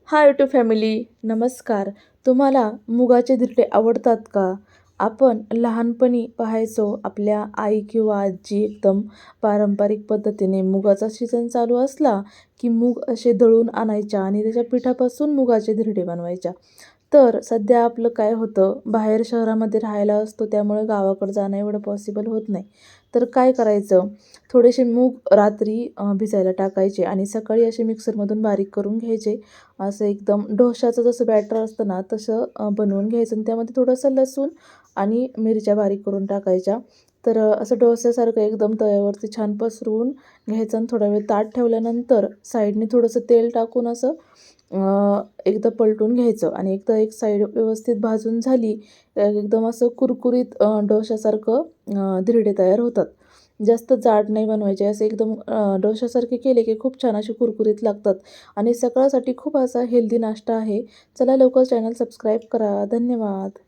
Hi YouTube family, नमस्कार. तुम्हाला मुगाचे धिरडे आवडतात का? आपण लहानपणी पाहायचो आपल्या आई किंवा आजी एकदम पारंपरिक पद्धतीने मुगाचा सीझन चालू असला, की मूग असे दळून आणायच्या आणि त्याच्या पिठापासून मुगाचे धिरडे बनवायच्या. तर सध्या आपलं काय होतं, बाहेर शहरामध्ये राहायला असतो त्यामुळे गावाकडं जाणं एवढं पॉसिबल होत नाही. तर काय करायचं, थोडेसे मूग रात्री भिजायला टाकायचे आणि सकाळी असे मिक्सरमधून बारीक करून घ्यायचे. असं एकदम डोश्याचं जसं बॅटर असतं ना, तसं बनवून घ्यायचं आणि त्यामध्ये थोडंसं लसूण आणि मिरच्या बारीक करून टाकायच्या. तर असं डोस्यासारखं एकदम तव्यावरती छान पसरवून घ्यायचं आणि थोडा वेळ ताट ठेवल्यानंतर साईडने थोडंसं तेल टाकून असं एकदा पलटून घ्यायचं आणि एकदा एक साईड व्यवस्थित भाजून झाली, एकदम असं कुरकुरीत डोश्यासारखं धिरडे तयार होतात. जास्त जाड नाही बनवायचे, असे एकदम डोश्यासारखे केले की खूप छान असे कुरकुरीत लागतात आणि सकाळसाठी खूप असा हेल्दी नाश्ता आहे. चला लवकर चॅनल सबस्क्राईब करा. धन्यवाद.